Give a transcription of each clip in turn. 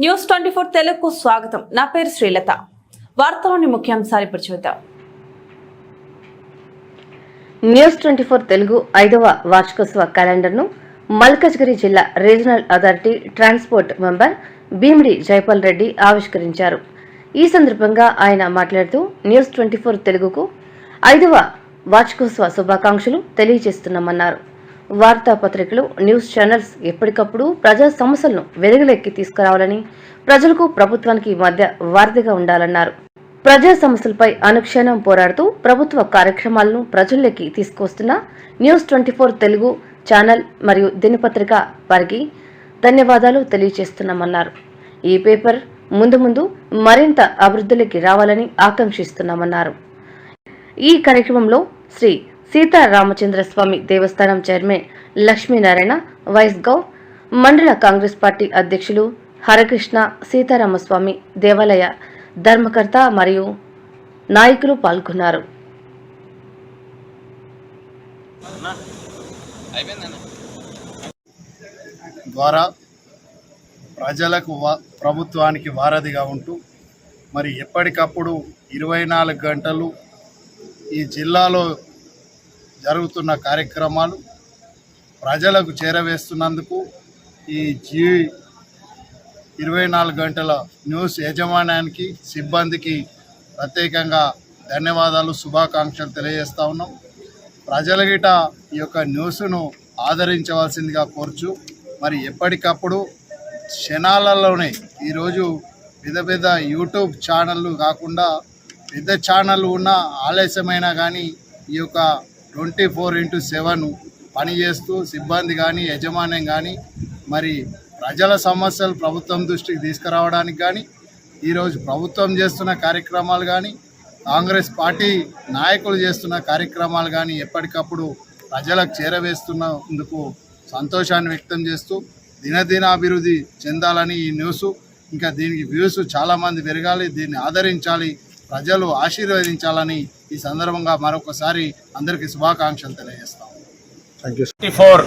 News 24 తెలుగుకు స్వాగతం. నా పేరు శ్రీలత. వార్తలోని ముఖ్యాంశాలు ఇప్పుడు చూద్దాం. న్యూస్ 24 తెలుగు 5వ వార్షికోత్సవ క్యాలెండర్ను మల్కజ్గిరి జిల్లా regional authority transport member Bhimidi Jaipal Reddy ఆవిష్కరించారు. ఈ సందర్భంగా ఆయన మాట్లాడుతూ న్యూస్ 24 తెలుగుకు 5వ వార్షికోత్సవ శుభాకాంక్షలు తెలియజేస్తున్నామన్నారు. వార్తాపత్రికలు, న్యూస్ ఛానల్స్ ఎప్పటికప్పుడు ప్రజా సమస్యలను వెలుగులోకి తీసుకురావాలని, ప్రజలకు ప్రభుత్వానికి మధ్య వారధిగా ఉండాలన్నారు. ప్రజా సమస్యలపై అనుక్షణం పోరాడుతూ ప్రభుత్వ కార్యక్రమాలను ప్రజల్లోకి తీసుకొస్తున్న న్యూస్ 24 తెలుగు ఛానల్ మరియు దినపత్రిక వారికి ధన్యవాదాలు తెలియజేస్తున్నామన్నారు. ఈ పేపర్ ముందు మరింత అభివృద్ధిలోకి రావాలని ఆకాంక్షిస్తున్నామన్నారు. ఈ కార్యక్రమంలో శ్రీ సీతారామచంద్ర స్వామి దేవస్థానం చైర్మన్ లక్ష్మీనారాయణ, వైస్ గౌ, మండల కాంగ్రెస్ పార్టీ అధ్యక్షులు హరకృష్ణ, సీతారామస్వామి దేవాలయ ధర్మకర్త మరియు నాయకులు పాల్గొన్నారు. ద్వారా ప్రజలకు ప్రభుత్వానికి వారధిగా ఉంటూ మరి ఎప్పటికప్పుడు 24 గంటలు ఈ జిల్లాలో జరుగుతున్న కార్యక్రమాలు ప్రజలకు చేరవేస్తున్నందుకు ఈ 24 గంటల న్యూస్ యాజమాన్యానికి, సిబ్బందికి ప్రత్యేకంగా ధన్యవాదాలు, శుభాకాంక్షలు తెలియజేస్తా ఉన్నాం. ప్రజల గిట ఈ యొక్క న్యూస్ను ఆదరించవలసిందిగా కోరుచు మరి ఎప్పటికప్పుడు క్షణాలలోనే ఈరోజు పెద్ద యూట్యూబ్ ఛానళ్ళు కాకుండా పెద్ద ఛానళ్ళు ఉన్న ఆలస్యమైనా కానీ ఈ యొక్క 24/7 పనిచేస్తూ సిబ్బంది కానీ యాజమాన్యం కానీ మరి ప్రజల సమస్యలు ప్రభుత్వం దృష్టికి తీసుకురావడానికి కానీ, ఈరోజు ప్రభుత్వం చేస్తున్న కార్యక్రమాలు కానీ, కాంగ్రెస్ పార్టీ నాయకులు చేస్తున్న కార్యక్రమాలు కానీ ఎప్పటికప్పుడు ప్రజలకు చేరవేస్తున్నందుకు సంతోషాన్ని వ్యక్తం చేస్తూ దినదిన అభివృద్ధి చెందాలని ఈ న్యూస్, ఇంకా దీనికి వ్యూస్ చాలామంది పెరగాలి, దీన్ని ఆదరించాలి, ప్రజలు ఆశీర్వదించాలని ఈ సందర్భంగా మరొకసారి అందరికీ శుభాకాంక్షలు తెలియజేస్తాం. 24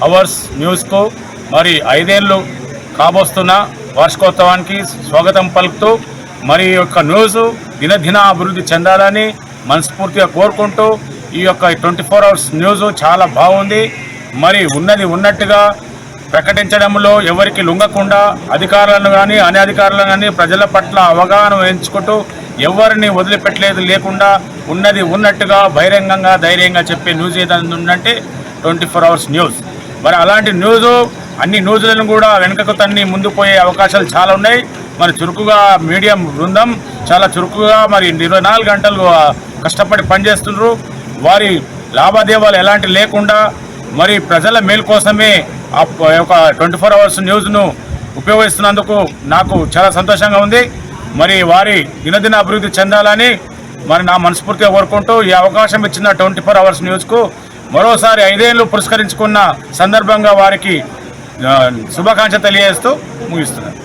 అవర్స్ న్యూస్కు మరి 5 ఏళ్ళు కాబోస్తున్న వార్షికోత్సవానికి స్వాగతం పలుకుతూ మరి యొక్క న్యూస్ దినదిన అభివృద్ధి చెందాలని మనస్ఫూర్తిగా కోరుకుంటూ ఈ యొక్క 24 అవర్స్ న్యూస్ చాలా బాగుంది. మరి ఉన్నది ఉన్నట్టుగా ప్రకటించడంలో ఎవరికి లొంగకుండా అధికారులను కానీ అనధికారులను కానీ ప్రజల పట్ల అవగాహన వహించుకుంటూ ఎవరిని వదిలిపెట్టలేదు లేకుండా ఉన్నది ఉన్నట్టుగా బహిరంగంగా ధైర్యంగా చెప్పే న్యూస్ ఏదైనా ఉందంటే 24 అవర్స్ న్యూస్. మరి అలాంటి న్యూస్ అన్ని న్యూస్లను కూడా వెనుకకు తన్ని ముందు పోయే అవకాశాలు చాలా ఉన్నాయి. మరి చురుకుగా మీడియా బృందం చాలా చురుకుగా మరి 24 గంటలు కష్టపడి పనిచేస్తున్నారు. వారి లావాదేవీలు ఎలాంటి లేకుండా మరి ప్రజల మేలు కోసమే ఆ యొక్క 24 అవర్స్ న్యూస్ను ఉపయోగిస్తున్నందుకు నాకు చాలా సంతోషంగా ఉంది. మరి వారి దినదిన అభివృద్ధి చెందాలని మరి నా మనస్ఫూర్తిగా కోరుకుంటూ ఈ అవకాశం ఇచ్చిన 24 అవర్స్ న్యూస్కు మరోసారి 5 ఏళ్ళు పురస్కరించుకున్న సందర్భంగా వారికి శుభాకాంక్షలు తెలియజేస్తూ ముగిస్తున్నాను.